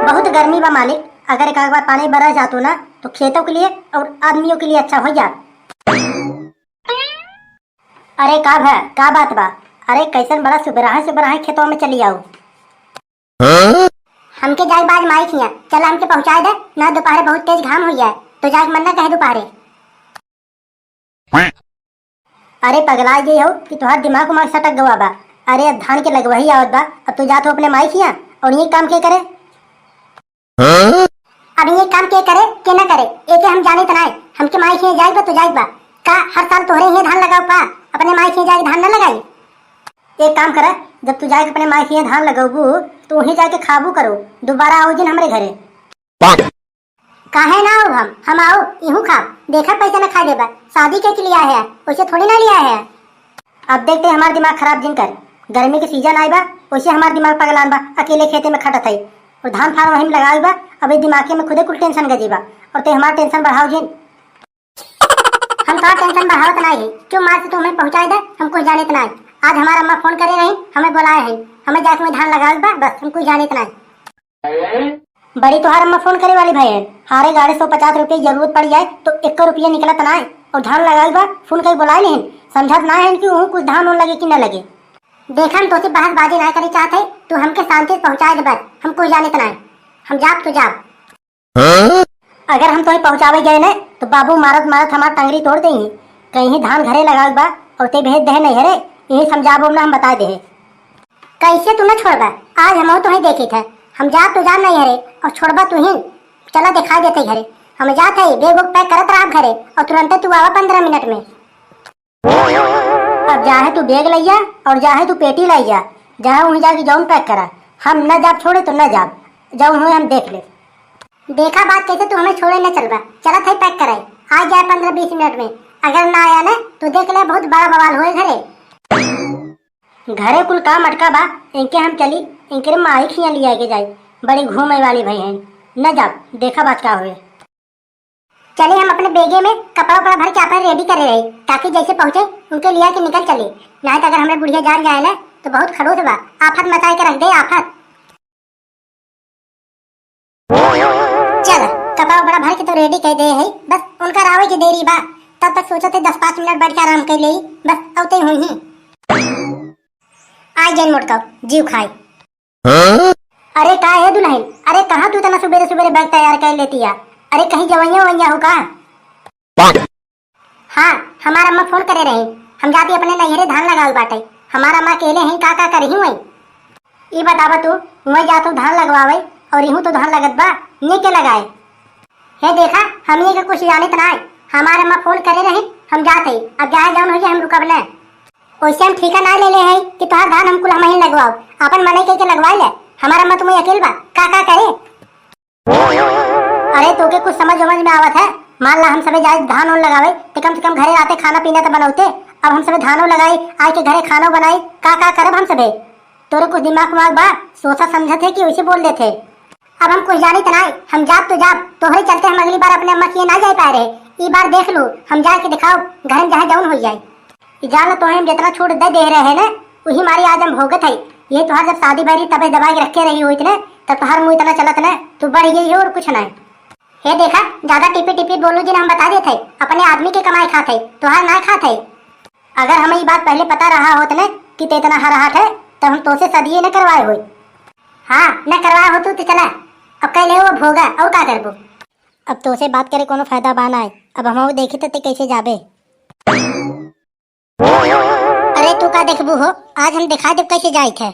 बहुत गर्मी बा मालिक, अगर एक बार पानी बरस जातो ना तो खेतों के लिए और आदमियों के लिए अच्छा हो जा। अरे का है का बात बा? अरे कैसन बड़ा सुबह है खेतों में चली आओ। हमके जाए बाज माई खिया चल हमके पहुंचा दे ना, दोपहर बहुत तेज घाम हुई है तो जाए मन ना कहे दोपहर। अरे पगला गई हो कि तुहार दिमाग उमाग सटक गवा बा। अरे अब धान के लगवही आवत बा, अब तू जात हो अपने माई खिया और ये काम के करे। अब ये काम के करे के ना करे एके हम जाने तनाए। हमके माई खिया जाए बा तो जाए बा का हर साल तोहरे ही धान लगाओ पा, अपने माई खिया जाके धान न लगाई। एक काम करे, जब तू जाके अपने माई खिया धान लगाबू तो वहीं जाके खाबू करो, दोबारा आओ जिन हमारे घरे। काहे ना आओ, हम आओ यूं खा देखा पैसा न खा देबा, शादी के लिए आया है वैसे थोड़ी ना लिया है। अब देखते हमारा दिमाग खराब जिन कर, गर्मी के सीजन आई बा वैसे हमारा दिमाग पगलान बा, अकेले खेते में खटत है और धान फार्म वहीं लगाई बा। अभी दिमाग में खुदे कुल टेंशन गजीबा और ते हमारा टेंशन बढ़ाओ जिन। हम तो टेंशन बढ़ावत नहीं है, क्यों मार से तुम्हें पहुंचाए दे, हम कुछ जाने नहीं। आज हमारा अम्मा फोन करे नहीं, हमें बुलाए हैं, हमें जाके में धान लगाओ बा बस, हम कुछ जाने नहीं। बड़ी तुहार अम्मा फोन करे वाली भाई है, हारे गाड़ी 150 रुपये जरूरत पड़ जाए तो 1 रुपया निकलत ना और धान लगाई बा फोन कहीं बुलाए नहीं, समझत ना है कि कुछ धान लगे कि न लगे। देखा हम तो बहसबाजी ना करे चाहते, तू हमके शांति से पहुंचाए दे बस, हम कुछ जाने नहीं। हम जाब तो जाब। अगर हम तुम्हें पहुंचावे गए न तो बाबू मारत मारत हमार टंगरी तोड़ दे, कहीं धान घरे लगाओ बा और ते भेज दे नहीं हरे, यही समझाबो ना हम बता दे। कैसे तू न छोड़बा, आज हम तुम्हें देखे थे, हम जा तो जा नहीं हरे और छोड़बा तू ही चला दिखा देते घरे। हम जाते ही बैग पैक करत रहा घरे और तुरंत तू आवा 15 मिनट में। अब जाहे तू बैग लिया और जाहे तू पेटी लाई जा, जहाँ वहीं जाके जाऊन पैक करा। हम न जाब छोड़े तो न जाब, जाऊन हुए हम देख ले। देखा बात कैसे तू हमें छोड़े न चलबा, चला था पैक कराई आ जाए 15-20 मिनट में। अगर ना आया ना तो देख ले बहुत बड़ा बवाल हुए घरे। घरे कुल काम अटका बा, इनके हम चली इनके माई खिया लिया के जाए, बड़ी घूमे वाली भाई है न जाब, देखा बात क्या हुए। चलिए हम अपने बेगे में कपड़ा उपड़ा भर के आप रेडी करे रहे ताकि जैसे पहुंचे उनके लिया के निकल चले, नहीं तो अगर हमें बुढ़िया जान जाए ना तो बहुत खड़ूस बा, आफत मचाए के रख दे आफत। चल कपड़ा उपड़ा भर के तो रेडी कर दे है, बस उनका रावे की देरी बा, तब तक सोचा थे 10-5 मिनट बैठ के आराम कर ले, बस औते हुई ही आज जैन मोटका जीव खाए। अरे का है दुल्हन, अरे कहाँ तू इतना सुबेरे सुबेरे बैग तैयार कर लेती है, अरे कहीं जवैया वैया हो का? हाँ हमारा अम्मा फोन करे रही, हम जाती अपने नैहरे धान लगाओ बाटे, हमारा अम्मा अकेले हैं का कर ही वही। ये बतावा तू वही जातो धान लगवावे और यूं तो धान लगत बा ने के लगाए है। देखा हम ये कुछ जाने तना, हमारा अम्मा फोन करे रही, हम जाते अब जाए जाऊन हो हम रुकब न, वैसे हम ठीका ना ले ले है कि तुहार धान हम कुल हम ही लगवाओ, अपन मने के लगवाए ले। हमारा अम्मा तुम्हें अकेल बा का करे। अरे तो के कुछ समझ में आवत है, मान ला हम सबे जाए धान उन लगावे तो कम से कम घरे आते खाना पीना तो बनौते, अब हम सबे धानों लगाई आए के घरे खाना बनाई का करब हम सबे। तोरे कुछ दिमाग उमाग बा, सोचा समझा थे कि वैसे बोल देते। अब हम कुछ जानी तनाई, हम जाब तो जाब, तोहरे चलते हम अगली बार अपने अम्मा की ना जा पाए रहे, ये बार देख लो हम जाके दिखाओ घर जहाँ जाऊन हो जाए। जान तो हम जितना छूट दे रहे हैं ना वही हमारी आज हम भोगत है। ये तुहार जब शादी भरी तबे दबा के रखे रही हो इतने, तब तुहार मुँह इतना चलत न, तू बढ़ गई हो और कुछ नहीं। हे देखा ज्यादा टिपी बोलो जिन हम बता देते अपने आदमी के कमाई खाते तुहार ना खाते। अगर हमें ये बात पहले पता रहा होत न कि ते इतना हराहट है तब हम तो से सदिये न करवाए हो। हाँ न करवाए हो तो चला अब कह ले वो भोगा और का करबो। अब तो से बात करे कोनो फायदा बाना है, अब हम देखी तो कैसे जाबे। अरे तू का देखबू हो, आज हम दिखा दे कैसे जाए थे।